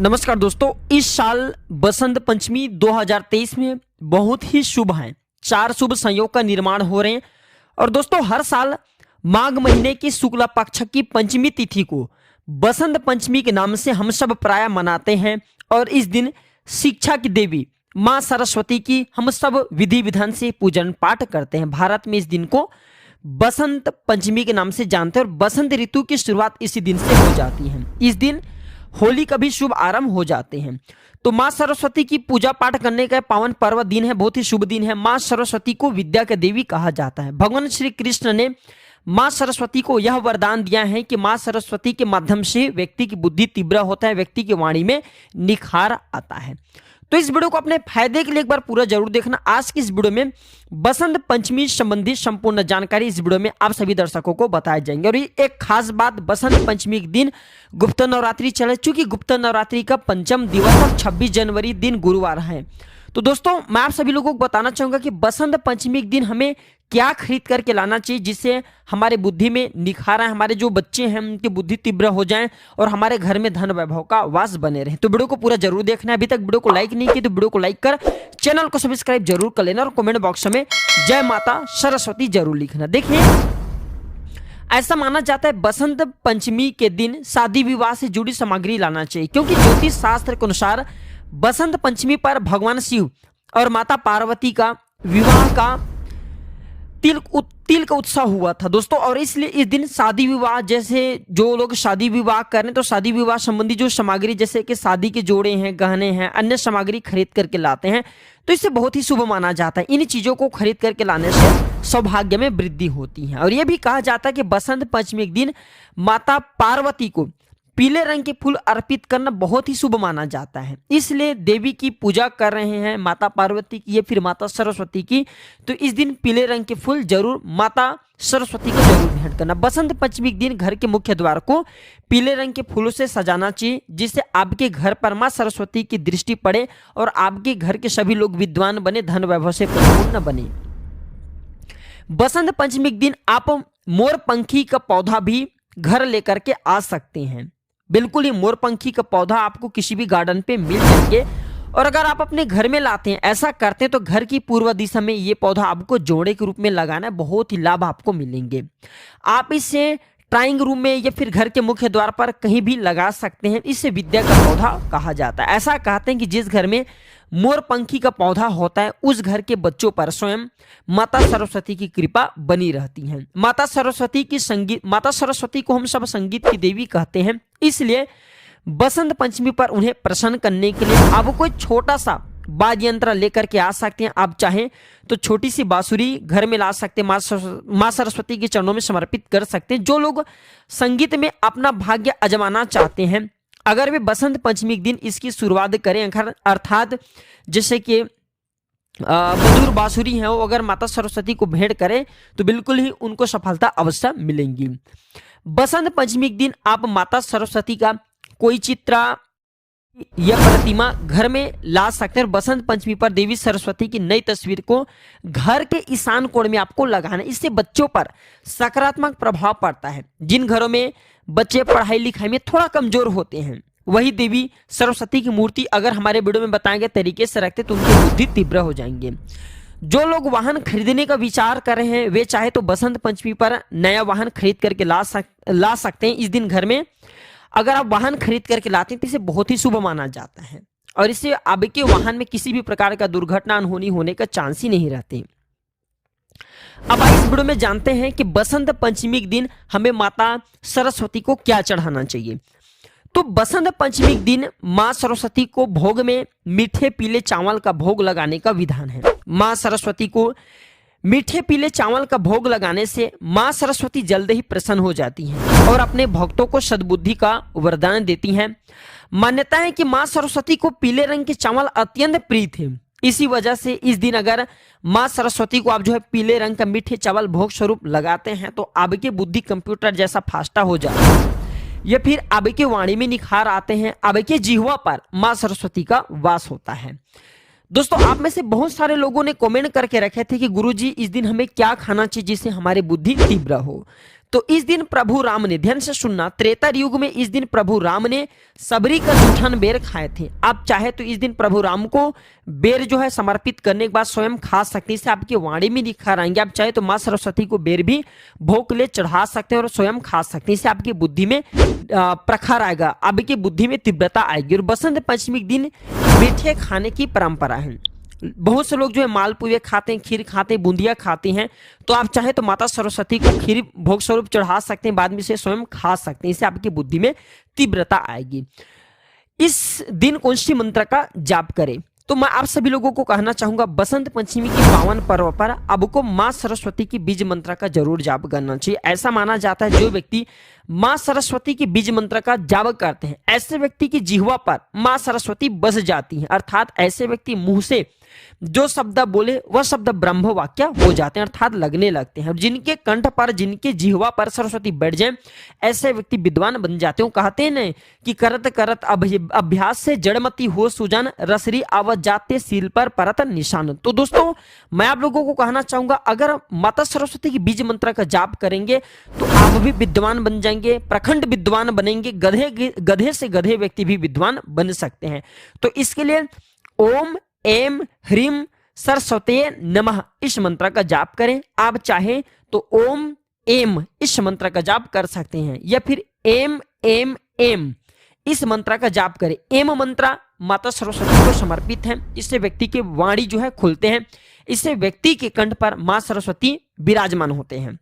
नमस्कार दोस्तों, इस साल बसंत पंचमी 2023 में बहुत ही शुभ हैं। 4 शुभ संयोग का निर्माण हो रहे हैं। और दोस्तों, हर साल माघ महीने की शुक्ल पक्ष की पंचमी तिथि को बसंत पंचमी के नाम से हम सब प्राय मनाते हैं। और इस दिन शिक्षा की देवी माँ सरस्वती की हम सब विधि विधान से पूजन पाठ करते हैं। भारत में इस दिन को बसंत पंचमी के नाम से जानते हैं और बसंत ऋतु की शुरुआत इसी दिन से हो जाती है। इस दिन होली का भी शुभ आरंभ हो जाते हैं। तो माँ सरस्वती की पूजा पाठ करने का पावन पर्व दिन है, बहुत ही शुभ दिन है। माँ सरस्वती को विद्या की देवी कहा जाता है। भगवान श्री कृष्ण ने माँ सरस्वती को यह वरदान दिया है कि माँ सरस्वती के माध्यम से व्यक्ति की बुद्धि तीव्र होता है, व्यक्ति की वाणी में निखार आता है। तो इस वीडियो को अपने फायदे के लिए एक बार पूरा जरूर देखना। आज की इस वीडियो में बसंत पंचमी संबंधी संपूर्ण जानकारी इस वीडियो में आप सभी दर्शकों को बताए जाएंगे। और ये एक खास बात, बसंत पंचमी के दिन गुप्त नवरात्रि चले, चूंकि गुप्त नवरात्रि का पंचम दिवस और 26 जनवरी दिन गुरुवार है। तो दोस्तों, मैं आप सभी लोगों को बताना चाहूंगा कि बसंत पंचमी के दिन हमें क्या खरीद करके लाना चाहिए जिससे हमारे बुद्धि में निखार आए, हमारे जो बच्चे हैं उनकी बुद्धि तीव्र हो जाए और हमारे घर में धन वैभव का वास बने रहे। तो वीडियो को पूरा जरूर देखना है। अभी तक वीडियो को लाइक नहीं किया तो वीडियो को लाइक कर चैनल को सब्सक्राइब जरूर कर लेना और कमेंट बॉक्स में जय माता सरस्वती जरूर लिखना। देखिए, ऐसा माना जाता है बसंत पंचमी के दिन शादी विवाह से जुड़ी सामग्री लाना चाहिए, क्योंकि ज्योतिष शास्त्र के अनुसार बसंत पंचमी पर भगवान शिव और माता पार्वती का विवाह का तिल का उत्सव हुआ था दोस्तों। और इसलिए इस दिन शादी विवाह, जैसे जो लोग शादी विवाह कर रहे हैं तो शादी विवाह संबंधी जो सामग्री जैसे कि शादी के जोड़े हैं, गहने हैं, अन्य सामग्री खरीद करके लाते हैं तो इससे बहुत ही शुभ माना जाता है। इन चीजों को खरीद करके लाने से सौभाग्य में वृद्धि होती है। और यह भी कहा जाता है कि बसंत पंचमी के दिन माता पार्वती को पीले रंग के फूल अर्पित करना बहुत ही शुभ माना जाता है। इसलिए देवी की पूजा कर रहे हैं, माता पार्वती की या फिर माता सरस्वती की, तो इस दिन पीले रंग के फूल जरूर माता सरस्वती को जरूर भेंट करना। बसंत पंचमी के दिन घर के मुख्य द्वार को पीले रंग के फूलों से सजाना चाहिए, जिससे आपके घर पर माँ सरस्वती की दृष्टि पड़े और आपके घर के सभी लोग विद्वान बने, धन वैभव से परिपूर्ण बने। बसंत पंचमी के दिन आप मोर पंखी का पौधा भी घर लेकर के आ सकते हैं। बिल्कुल ही मोरपंखी का पौधा आपको किसी भी गार्डन पे मिल जाएंगे। और अगर आप अपने घर में लाते हैं, ऐसा करते हैं तो घर की पूर्व दिशा में ये पौधा आपको जोड़े के रूप में लगाना है, बहुत ही लाभ आपको मिलेंगे। आप इसे ड्राइंग रूम में या फिर घर के मुख्य द्वार पर कहीं भी लगा सकते हैं। इसे विद्या का पौधा कहा जाता है। ऐसा कहते हैं कि जिस घर में मोरपंखी का पौधा होता है उस घर के बच्चों पर स्वयं माता सरस्वती की कृपा बनी रहती है। माता सरस्वती को हम सब संगीत की देवी कहते हैं। इसलिए बसंत पंचमी पर उन्हें प्रसन्न करने के लिए आप कोई छोटा सा वाद्य यंत्र लेकर के आ सकते हैं। आप चाहें तो छोटी सी बांसुरी घर में ला सकते हैं, माँ सरस्वती के चरणों में समर्पित कर सकते हैं। जो लोग संगीत में अपना भाग्य आजमाना चाहते हैं, अगर वे बसंत पंचमी के दिन इसकी शुरुआत करें, अर्थात जैसे कि मधुर बांसुरी है वो अगर माता सरस्वती को भेंट करें तो बिल्कुल ही उनको सफलता अवश्य मिलेंगी। बसंत पंचमी के दिन आप माता सरस्वती का कोई चित्र या प्रतिमा घर में ला सकते हैं। बसंत पंचमी पर देवी सरस्वती की नई तस्वीर को घर के ईशान कोण में आपको लगाना है। इससे बच्चों पर सकारात्मक प्रभाव पड़ता है। जिन घरों में बच्चे पढ़ाई लिखाई में थोड़ा कमजोर होते हैं, वही देवी सरस्वती की मूर्ति अगर हमारे वीडियो में बताए गए तरीके से रखते तो उनकी बुद्धि तीव्र हो जाएंगे। जो लोग वाहन खरीदने का विचार कर रहे हैं वे चाहे तो बसंत पंचमी पर नया वाहन खरीद करके ला सकते हैं। इस दिन घर में अगर आप वाहन खरीद करके लाते हैं तो इसे बहुत ही शुभ माना जाता है और इससे आपके वाहन में किसी भी प्रकार का दुर्घटना अनहोनी होने का चांस ही नहीं रहते। अब इस वीडियो में जानते हैं कि बसंत पंचमी के दिन हमें माता सरस्वती को क्या चढ़ाना चाहिए। तो बसंत पंचमी के दिन माँ सरस्वती को भोग में मीठे पीले चावल का भोग लगाने का विधान है। माँ सरस्वती को मीठे पीले चावल का भोग लगाने से माँ सरस्वती जल्द ही प्रसन्न हो जाती हैं और अपने भक्तों को सद्बुद्धि का वरदान देती हैं। मान्यता है कि माँ सरस्वती को पीले रंग के चावल अत्यंत प्रिय थे। इसी वजह से इस दिन अगर माँ सरस्वती को आप जो है पीले रंग का मीठे चावल भोग स्वरूप लगाते हैं तो आपकी बुद्धि कंप्यूटर जैसा फास्टा हो जाती है या फिर आपके वाणी में निखार आते हैं, आपके जिह्वा पर माँ सरस्वती का वास होता है। दोस्तों, आप में से बहुत सारे लोगों ने कमेंट करके रखे थे कि गुरुजी इस दिन हमें क्या खाना चाहिए जिससे हमारी बुद्धि तीव्र हो। तो इस दिन प्रभु राम ने, ध्यान से सुनना, त्रेता युग में इस दिन प्रभु राम ने सबरी का जूठन बेर खाए थे। आप चाहे तो इस दिन प्रभु राम को बेर जो है समर्पित करने के बाद स्वयं खा सकते हैं, इसे आपकी वाणी में निखार आएंगे। आप चाहे तो माँ सरस्वती को बेर भी भोग ले चढ़ा सकते हैं और स्वयं खा सकते हैं, इससे आपकी बुद्धि में प्रखर आएगा, आपकी बुद्धि में तीव्रता आएगी। और बसंत पंचमी के दिन मीठे खाने की परंपरा है। बहुत से लोग जो है मालपुए खाते हैं, खीर खाते हैं, बूंदिया खाते हैं, तो आप चाहे तो माता सरस्वती को खीर भोग स्वरूप चढ़ा सकते हैं, बाद में से स्वयं खा सकते हैं, इससे आपकी बुद्धि में तीव्रता आएगी। इस दिन कौन सी मंत्र का जाप करें? तो मैं आप सभी लोगों को कहना चाहूंगा, बसंत पंचमी के पावन पर्व पर आपको मां सरस्वती की बीज मंत्र का जरूर जाप करना चाहिए। ऐसा माना जाता है जो व्यक्ति मां सरस्वती की बीज मंत्र का जाप करते हैं, ऐसे व्यक्ति की जिह्वा पर मां सरस्वती बस जाती है, अर्थात ऐसे व्यक्ति मुंह से जो शब्द बोले वह शब्द ब्रह्म वाक्य हो जाते हैं, अर्थात लगने लगते हैं। जिनके कंठ पर, जिनके जिह्वा पर सरस्वती बैठ जाए, ऐसे व्यक्ति विद्वान बन जाते हैं। कहते हैं न कि करत करत अभ्यास से जड़मती हो सुजान, रसरी आवत जाते सील पर परत निशान। तो दोस्तों मैं आप लोगों को कहना चाहूंगा, अगर माता सरस्वती की बीज मंत्र का जाप करेंगे तो आप भी विद्वान बन जाएंगे, प्रखंड विद्वान बनेंगे, गधे से गधे व्यक्ति भी विद्वान बन सकते हैं। तो इसके लिए ओम एम ह्रीम सरस्वते नमः इस मंत्र का जाप करें। आप चाहे तो ओम एम इस मंत्र का जाप कर सकते हैं, या फिर एम एम एम इस मंत्र का जाप करें। एम मंत्र माता सरस्वती को समर्पित है, इससे व्यक्ति के वाणी जो है खुलते हैं, इससे व्यक्ति के कंठ पर मां सरस्वती विराजमान होते हैं।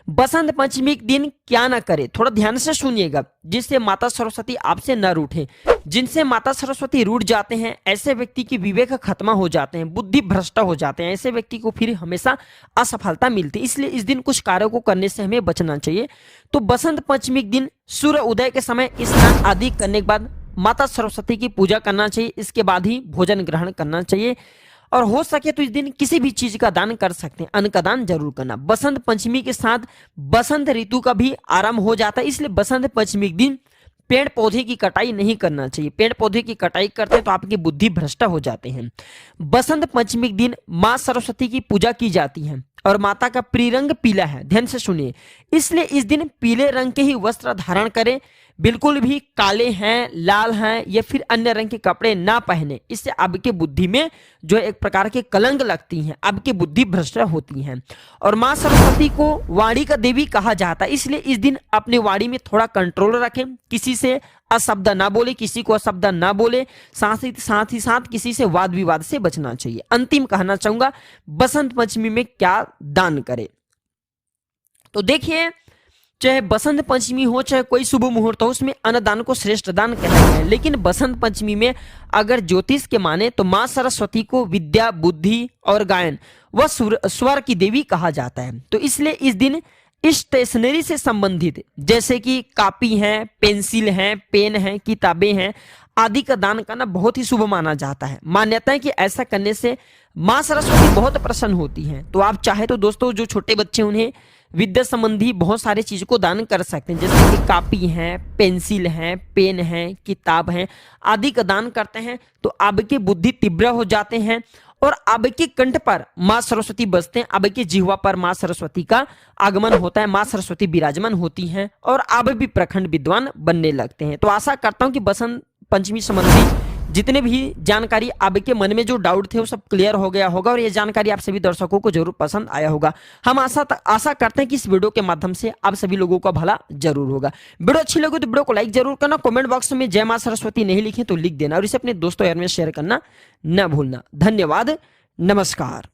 बसंत पंचमी के दिन क्या ना करे, थोड़ा ध्यान से सुनिएगा, जिससे माता सरस्वती आपसे न रूठे। जिनसे माता सरस्वती रूठ जाते हैं, ऐसे व्यक्ति की विवेक खत्म हो जाते हैं, बुद्धि भ्रष्ट हो जाते हैं, ऐसे व्यक्ति को फिर हमेशा असफलता मिलती है। इसलिए इस दिन कुछ कार्यों को करने से हमें बचना चाहिए। तो बसंत पंचमी के दिन सूर्य उदय के समय स्नान आदि करने के बाद माता सरस्वती की पूजा करना चाहिए, इसके बाद ही भोजन ग्रहण करना चाहिए। और हो सके तो इस दिन किसी भी चीज का दान कर सकते हैं, अन्न का दान जरूर करना। बसंत पंचमी के साथ बसंत ऋतु का भी आरंभ हो जाता है, इसलिए बसंत पंचमी के दिन पेड़ पौधे की कटाई नहीं करना चाहिए। पेड़ पौधे की कटाई करते हैं तो आपकी बुद्धि भ्रष्ट हो जाते हैं। बसंत पंचमी के दिन मां सरस्वती की पूजा की जाती है और माता का प्रिय रंग पीला है, ध्यान से सुनिए, इसलिए इस दिन पीले रंग के ही वस्त्र धारण करें, बिल्कुल भी काले हैं, लाल हैं या फिर अन्य रंग के कपड़े ना पहने। इससे आपके बुद्धि में जो एक प्रकार के कलंक लगती हैं, आपकी बुद्धि भ्रष्ट होती है। और मां सरस्वती को वाणी का देवी कहा जाता है, इसलिए इस दिन अपने वाणी में थोड़ा कंट्रोल रखें, किसी से अशब्द ना बोले, किसी को अशब्द ना बोले, साथ ही साथ किसी से वाद विवाद से बचना चाहिए। अंतिम कहना चाहूंगा, बसंत पंचमी में क्या दान करें। तो देखिए, चाहे बसंत पंचमी हो चाहे कोई शुभ मुहूर्त हो, उसमें अन्नदान को श्रेष्ठ दान कहा गया है। लेकिन बसंत पंचमी में अगर ज्योतिष के माने तो मां सरस्वती को विद्या, बुद्धि और गायन व स्वर की देवी कहा जाता है। तो इसलिए इस दिन स्टेशनरी से संबंधित जैसे कि कापी है, पेंसिल है, पेन है, किताबें हैं आदि का दान करना बहुत ही शुभ माना जाता है। मान्यता है कि ऐसा करने से मां सरस्वती बहुत प्रसन्न होती हैं। तो आप चाहे तो दोस्तों जो छोटे बच्चे उन्हें विद्या संबंधी बहुत सारे चीज को दान कर सकते हैं, जैसे कि कापी है, पेंसिल है, पेन है, किताब है आदि का दान करते हैं तो आपकी बुद्धि तीव्र हो जाते हैं और आपके कंठ पर मां सरस्वती बसते हैं, आपके जिह्वा पर मां सरस्वती का आगमन होता है, मां सरस्वती विराजमान होती हैं और आप भी प्रखंड विद्वान बनने लगते हैं। तो आशा करता हूं कि बसंत पंचमी संबंधी जितने भी जानकारी आपके मन में जो डाउट थे वो सब क्लियर हो गया होगा और ये जानकारी आप सभी दर्शकों को जरूर पसंद आया होगा। हम आशा करते हैं कि इस वीडियो के माध्यम से आप सभी लोगों का भला जरूर होगा। वीडियो अच्छी लगी तो वीडियो को लाइक जरूर करना, कमेंट बॉक्स में जय मां सरस्वती नहीं लिखे तो लिख देना और इसे अपने दोस्तों यार में शेयर करना न भूलना। धन्यवाद, नमस्कार।